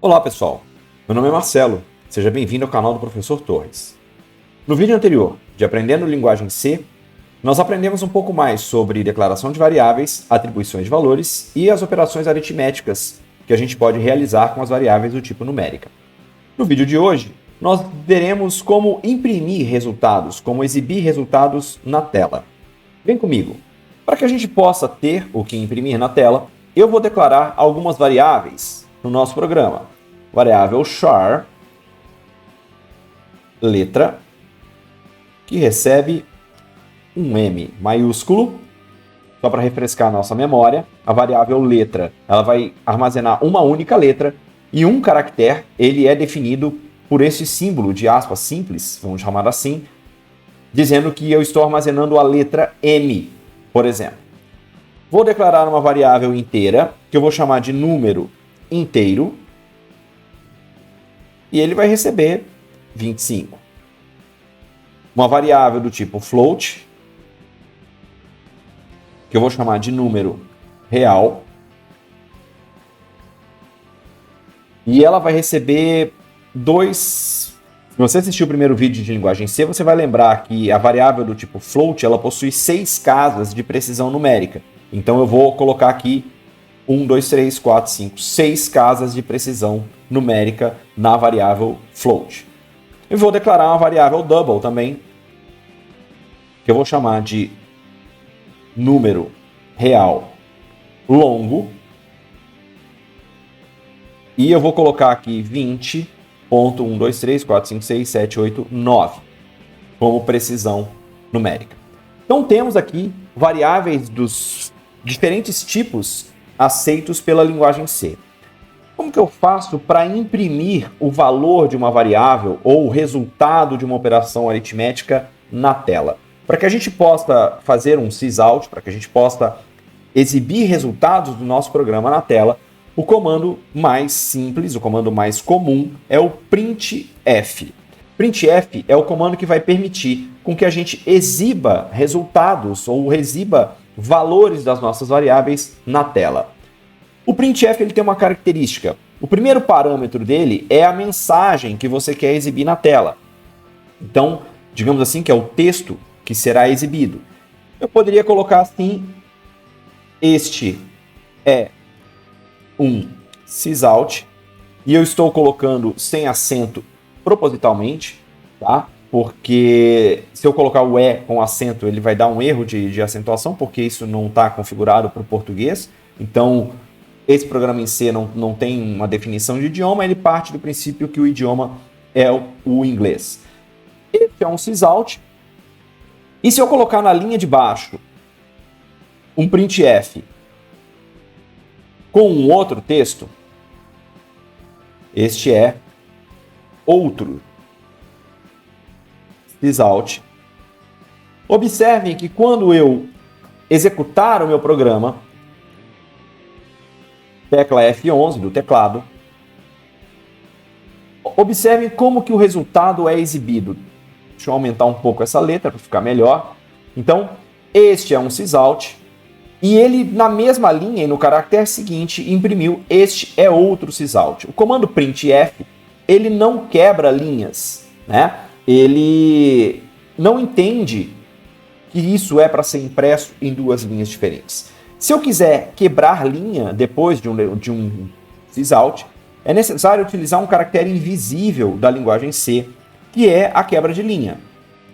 Olá pessoal, meu nome é Marcelo, seja bem-vindo ao canal do Professor Torres. No vídeo anterior, de Aprendendo Linguagem C, nós aprendemos um pouco mais sobre declaração de variáveis, atribuições de valores e as operações aritméticas que a gente pode realizar com as variáveis do tipo numérica. No vídeo de hoje, nós veremos como imprimir resultados, como exibir resultados na tela. Vem comigo! Para que a gente possa ter o que imprimir na tela, eu vou declarar algumas variáveis no nosso programa. Variável char, letra, que recebe um M maiúsculo. Só para refrescar a nossa memória, a variável letra ela vai armazenar uma única letra e um caractere ele é definido por esse símbolo de aspas simples, vamos chamar assim, dizendo que eu estou armazenando a letra M, por exemplo. Vou declarar uma variável inteira, que eu vou chamar de número inteiro, e ele vai receber 25. Uma variável do tipo float, que eu vou chamar de número real, e ela vai receber dois. Se você assistiu o primeiro vídeo de linguagem C, você vai lembrar que a variável do tipo float ela possui 6 casas de precisão numérica. Então eu vou colocar aqui 1, 2, 3, 4, 5, 6 casas de precisão numérica na variável float. Eu vou declarar uma variável double também, que eu vou chamar de número real longo. E eu vou colocar aqui 20.1, 2, 3, 4, 5, 6, 7, 8, 9 como precisão numérica. Então temos aqui variáveis dos diferentes tipos aceitos pela linguagem C. Como que eu faço para imprimir o valor de uma variável ou o resultado de uma operação aritmética na tela? Para que a gente possa fazer um sysout, para que a gente possa exibir resultados do nosso programa na tela, o comando mais simples, o comando mais comum é o printf. Printf é o comando que vai permitir com que a gente exiba resultados ou exiba valores das nossas variáveis na tela. O printf ele tem uma característica. O primeiro parâmetro dele é a mensagem que você quer exibir na tela. Então, digamos assim, que é o texto que será exibido. Eu poderia colocar assim: este é um sysout, e eu estou colocando sem acento propositalmente, tá? Porque se eu colocar o E com acento, ele vai dar um erro de acentuação, porque isso não está configurado para o português. Então, esse programa em C não tem uma definição de idioma, ele parte do princípio que o idioma é o inglês. Esse é um sysout. E se eu colocar na linha de baixo um printf com um outro texto, este é outro sysout. Observem que quando eu executar o meu programa, tecla F11 do teclado, observem como que o resultado é exibido. Deixa eu aumentar um pouco essa letra para ficar melhor. Então, este é um sysout, e ele, na mesma linha e no caractere seguinte, imprimiu este é outro sysout. O comando printf, ele não quebra linhas, né? Ele não entende que isso é para ser impresso em duas linhas diferentes. Se eu quiser quebrar linha depois de um sysout, é necessário utilizar um caractere invisível da linguagem C, que é a quebra de linha.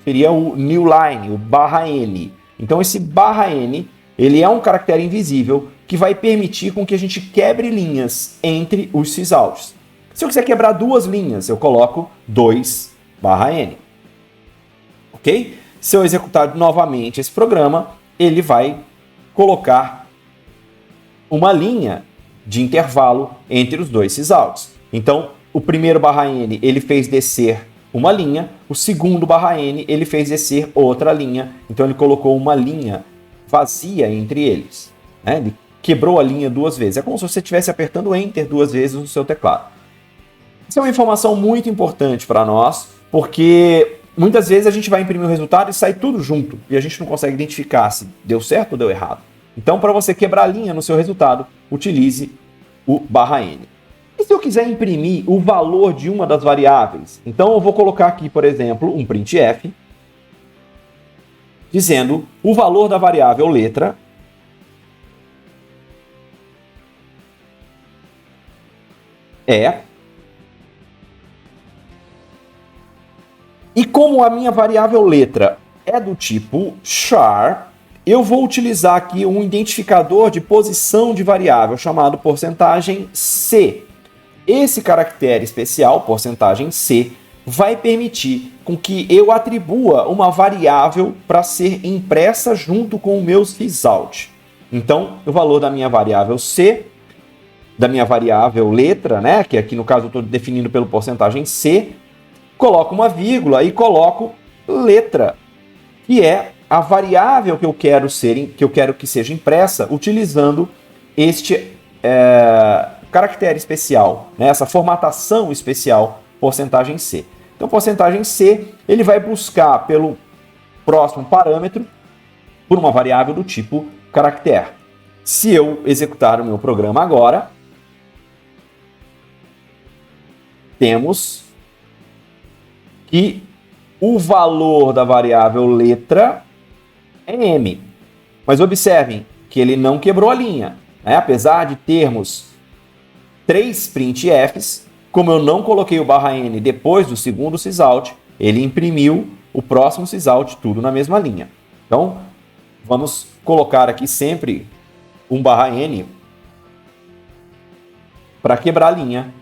Seria o newline, o /n. Então esse /n, ele é um caractere invisível que vai permitir com que a gente quebre linhas entre os sysouts. Se eu quiser quebrar duas linhas, eu coloco 2/n. Ok? Se eu executar novamente esse programa, ele vai colocar uma linha de intervalo entre os dois sysouts. Então, o primeiro /n ele fez descer uma linha, o segundo /n ele fez descer outra linha, então ele colocou uma linha vazia entre eles, né? Ele quebrou a linha duas vezes. É como se você estivesse apertando Enter duas vezes no seu teclado. Isso é uma informação muito importante para nós, porque muitas vezes a gente vai imprimir o resultado e sai tudo junto, e a gente não consegue identificar se deu certo ou deu errado. Então, para você quebrar a linha no seu resultado, utilize o /n. E se eu quiser imprimir o valor de uma das variáveis? Então eu vou colocar aqui, por exemplo, um printf, dizendo o valor da variável letra é... E como a minha variável letra é do tipo char, eu vou utilizar aqui um identificador de posição de variável chamado porcentagem %C. Esse caractere especial, porcentagem %C, vai permitir com que eu atribua uma variável para ser impressa junto com o meu sysalt. Então, o valor da minha variável C, da minha variável letra, né, que aqui no caso eu estou definindo pelo porcentagem %C, coloco uma vírgula e coloco letra, que é a variável que eu quero que seja impressa utilizando este caractere especial, né, essa formatação especial, porcentagem %C. Então, porcentagem %C, ele vai buscar pelo próximo parâmetro por uma variável do tipo caractere. Se eu executar o meu programa agora, temos que o valor da variável letra é m. Mas observem que ele não quebrou a linha, né? Apesar de termos 3 printfs, como eu não coloquei o /n depois do segundo sysalt, ele imprimiu o próximo sysalt tudo na mesma linha. Então, vamos colocar aqui sempre um /n para quebrar a linha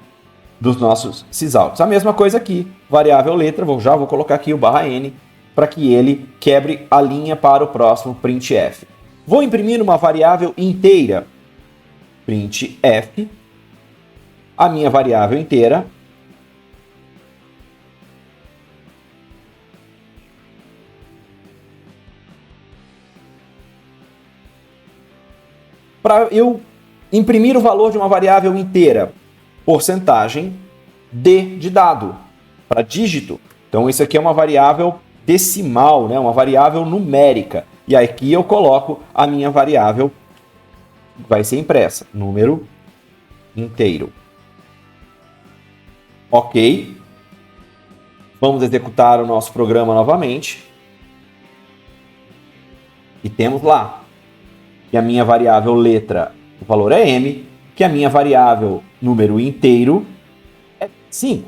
dos nossos sysalts. A mesma coisa aqui, variável letra, já vou colocar aqui o /n para que ele quebre a linha para o próximo printf. Vou imprimir uma variável inteira, printf, a minha variável inteira, para eu imprimir o valor de uma variável inteira, porcentagem D de dado, para dígito. Então isso aqui é uma variável decimal, né? Uma variável numérica. E aqui eu coloco a minha variável que vai ser impressa, número inteiro. Ok. Vamos executar o nosso programa novamente. E temos lá que a minha variável letra, o valor é m, que a minha variável número inteiro é 5.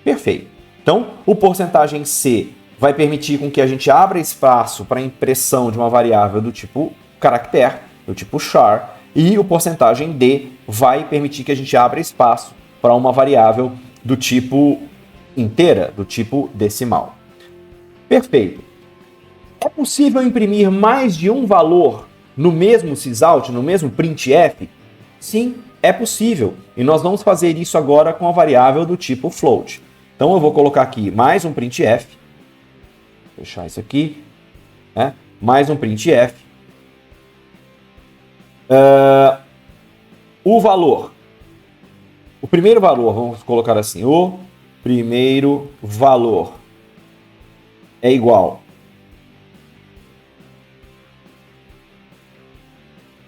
Perfeito. Então, o porcentagem %C vai permitir com que a gente abra espaço para a impressão de uma variável do tipo caractere, do tipo char, e o porcentagem D vai permitir que a gente abra espaço para uma variável do tipo inteira, do tipo decimal. Perfeito. É possível imprimir mais de um valor no mesmo sysalt, no mesmo printf? Sim, é possível. E nós vamos fazer isso agora com a variável do tipo float. Então eu vou colocar aqui mais um printf. Fechar isso aqui. Né? Mais um printf. O valor. O primeiro valor, vamos colocar assim. O primeiro valor é igual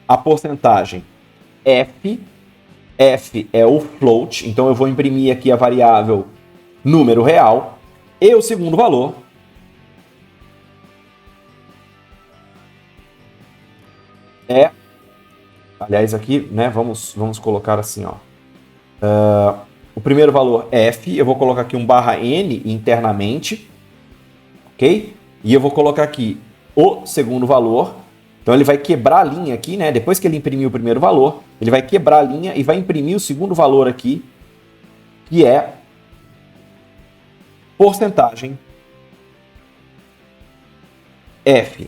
a porcentagem f. F é o float, então eu vou imprimir aqui a variável número real. E o segundo valor é... Aliás, aqui, né, vamos colocar assim, ó. O primeiro valor f, eu vou colocar aqui um /n internamente, ok? E eu vou colocar aqui o segundo valor. Então ele vai quebrar a linha aqui, né? Depois que ele imprimir o primeiro valor, ele vai quebrar a linha e vai imprimir o segundo valor aqui, que é porcentagem f.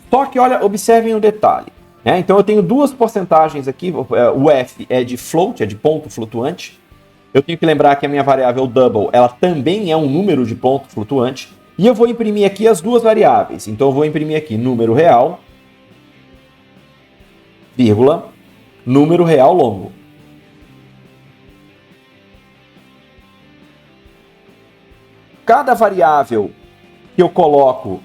Só que, olha, observem o detalhe. Né? Então eu tenho duas porcentagens aqui. O f é de float, é de ponto flutuante. Eu tenho que lembrar que a minha variável double, ela também é um número de ponto flutuante. E eu vou imprimir aqui as duas variáveis. Então eu vou imprimir aqui número real, vírgula, número real longo. Cada variável que eu coloco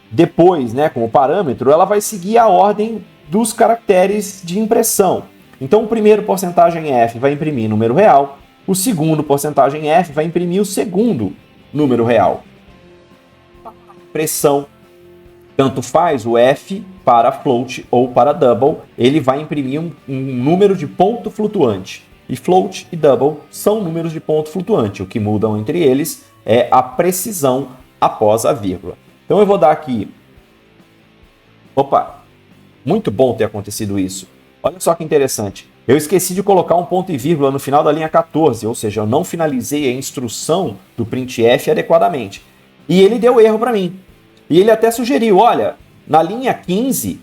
depois, né, como parâmetro, ela vai seguir a ordem dos caracteres de impressão. Então o primeiro porcentagem F vai imprimir número real, o segundo porcentagem F vai imprimir o segundo número real. Expressão, tanto faz o F para float ou para double, ele vai imprimir um número de ponto flutuante. E float e double são números de ponto flutuante. O que mudam entre eles é a precisão após a vírgula. Então eu vou dar aqui... Opa! Muito bom ter acontecido isso. Olha só que interessante. Eu esqueci de colocar um ponto e vírgula no final da linha 14, ou seja, eu não finalizei a instrução do printf adequadamente. E ele deu erro para mim. E ele até sugeriu, olha, na linha 15,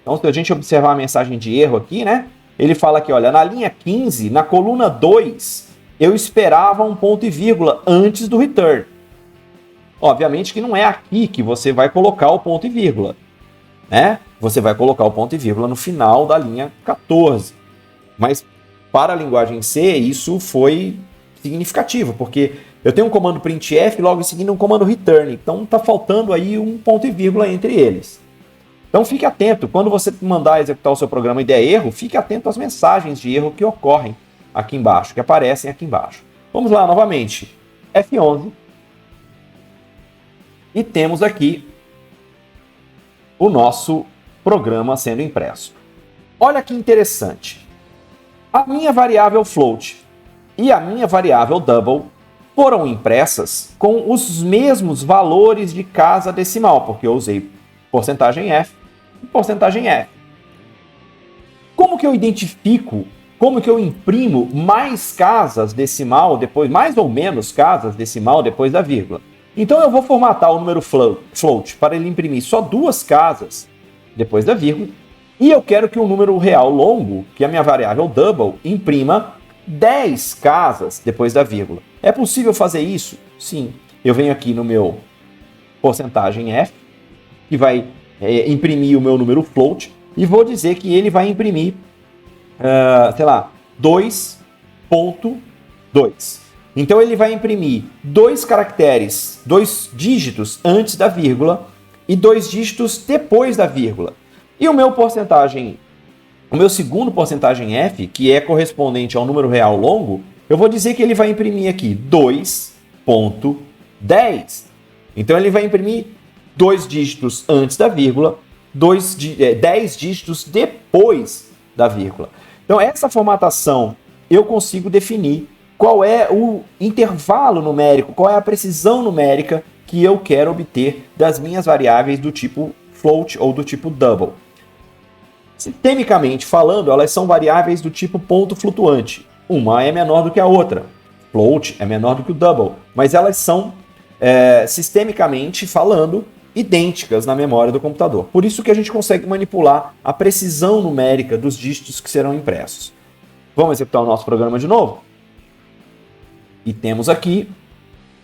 então se a gente observar a mensagem de erro aqui, né? Ele fala aqui, olha, na linha 15, na coluna 2, eu esperava um ponto e vírgula antes do return. Obviamente que não é aqui que você vai colocar o ponto e vírgula, né? Você vai colocar o ponto e vírgula no final da linha 14. Mas para a linguagem C, isso foi significativo, porque eu tenho um comando printf, logo em seguida um comando return. Então está faltando aí um ponto e vírgula entre eles. Então fique atento, quando você mandar executar o seu programa e der erro, fique atento às mensagens de erro que ocorrem aqui embaixo, que aparecem aqui embaixo. Vamos lá novamente, F11. E temos aqui o nosso programa sendo impresso. Olha que interessante. A minha variável float e a minha variável double foram impressas com os mesmos valores de casa decimal, porque eu usei porcentagem F e porcentagem F. Como que eu identifico, como que eu imprimo mais casas decimal depois, mais ou menos casas decimal depois da vírgula? Então eu vou formatar o número float para ele imprimir só 2 casas depois da vírgula, e eu quero que o número real longo, que é a minha variável double, imprima 10 casas depois da vírgula. É possível fazer isso? Sim. Eu venho aqui no meu porcentagem F, que vai imprimir o meu número float, e vou dizer que ele vai imprimir, sei lá, 2.2. Então ele vai imprimir 2 caracteres, 2 dígitos antes da vírgula e 2 dígitos depois da vírgula. E o meu segundo porcentagem F, que é correspondente ao número real longo, eu vou dizer que ele vai imprimir aqui 2.10. Então ele vai imprimir 2 dígitos antes da vírgula, 10 dígitos depois da vírgula. Então essa formatação eu consigo definir qual é o intervalo numérico, qual é a precisão numérica que eu quero obter das minhas variáveis do tipo float ou do tipo double. Sistemicamente falando, elas são variáveis do tipo ponto flutuante. Uma é menor do que a outra. Float é menor do que o double, mas elas são, sistemicamente falando, idênticas na memória do computador. Por isso que a gente consegue manipular a precisão numérica dos dígitos que serão impressos. Vamos executar o nosso programa de novo? E temos aqui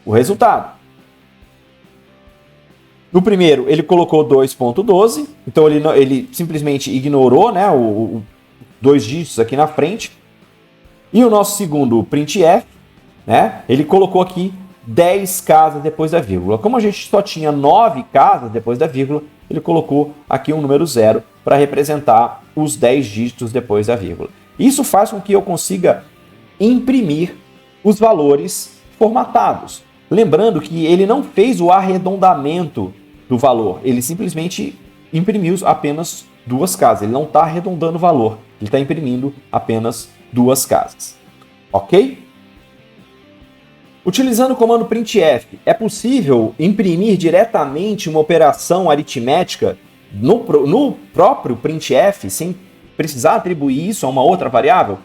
o resultado. No primeiro, ele colocou 2.12, então ele simplesmente ignorou, né, os 2 dígitos aqui na frente. E o nosso segundo printf, né, ele colocou aqui 10 casas depois da vírgula. Como a gente só tinha 9 casas depois da vírgula, ele colocou aqui um número 0 para representar os 10 dígitos depois da vírgula. Isso faz com que eu consiga imprimir os valores formatados. Lembrando que ele não fez o arredondamento do valor, ele simplesmente imprimiu apenas 2 casas. Ele não está arredondando o valor, ele está imprimindo apenas 2 casas. Ok? Utilizando o comando printf, é possível imprimir diretamente uma operação aritmética no próprio printf, sem precisar atribuir isso a uma outra variável?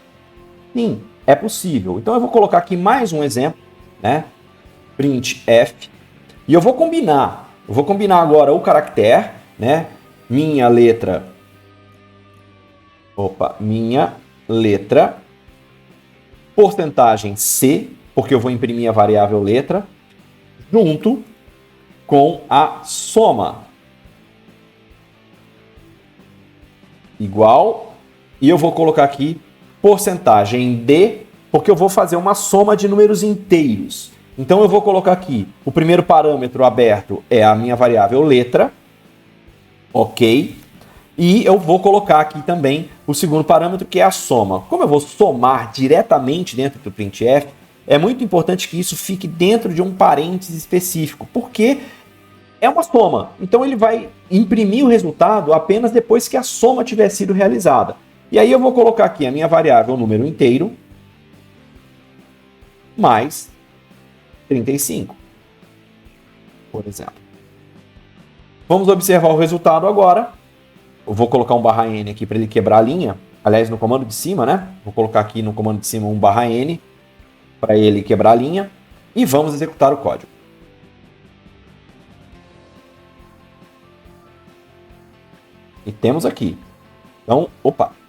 Sim, é possível. Então eu vou colocar aqui mais um exemplo, né? Printf, e eu vou combinar agora o caractere, né? Minha letra, porcentagem C, porque eu vou imprimir a variável letra, junto com a soma. Igual, e eu vou colocar aqui porcentagem D, porque eu vou fazer uma soma de números inteiros. Então eu vou colocar aqui, o primeiro parâmetro aberto é a minha variável letra, ok? E eu vou colocar aqui também o segundo parâmetro, que é a soma. Como eu vou somar diretamente dentro do printf, é muito importante que isso fique dentro de um parênteses específico, porque é uma soma. Então ele vai imprimir o resultado apenas depois que a soma tiver sido realizada. E aí eu vou colocar aqui a minha variável número inteiro mais 35, por exemplo. Vamos observar o resultado agora. Eu vou colocar um /n aqui para ele quebrar a linha. Aliás, no comando de cima, né? Vou colocar aqui no comando de cima um /n para ele quebrar a linha. E vamos executar o código. E temos aqui. Então,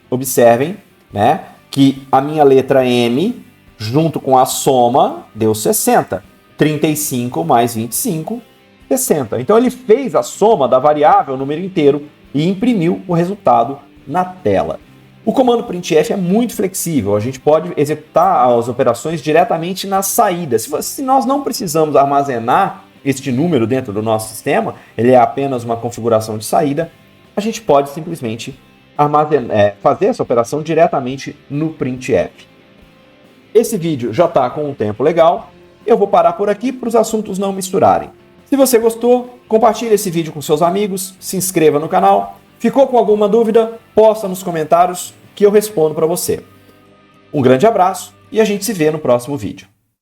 observem, né, que a minha letra M, junto com a soma, deu 60. 35 mais 25, 60. Então, ele fez a soma da variável número inteiro e imprimiu o resultado na tela. O comando printf é muito flexível, a gente pode executar as operações diretamente na saída. Se nós não precisamos armazenar este número dentro do nosso sistema, ele é apenas uma configuração de saída, a gente pode simplesmente fazer essa operação diretamente no printf. Esse vídeo já está com um tempo legal, eu vou parar por aqui para os assuntos não misturarem. Se você gostou, compartilhe esse vídeo com seus amigos, se inscreva no canal. Ficou com alguma dúvida? Posta nos comentários que eu respondo para você. Um grande abraço e a gente se vê no próximo vídeo.